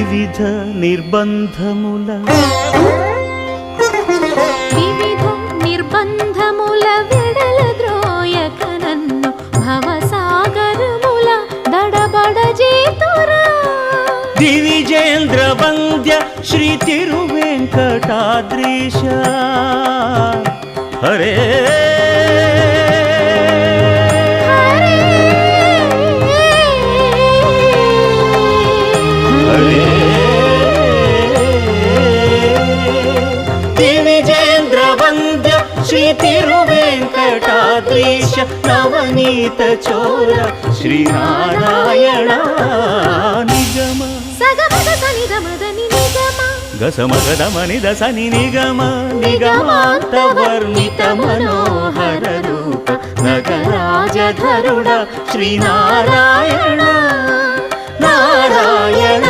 వివిధ నిర్బంధముల వెడల ద్రోయక నన్ను భవసాగరముల దడబడ చేతురా దివిజేంద్ర వంద్య శ్రీ తిరువెంకటాద్రీశ హరే దివిజేంద్ర వంద్య శ్రీ తిరువెంకటాద్రీశ నవనీత చోర శ్రీనారాయణ నిగమ సగమద సనిదమదని నిగమ గసమగదమని దసని నిగమ నిగమాంత వర్ణిత మనోహర రూప నగరాజధరుడ శ్రీనారాయణ నారాయణ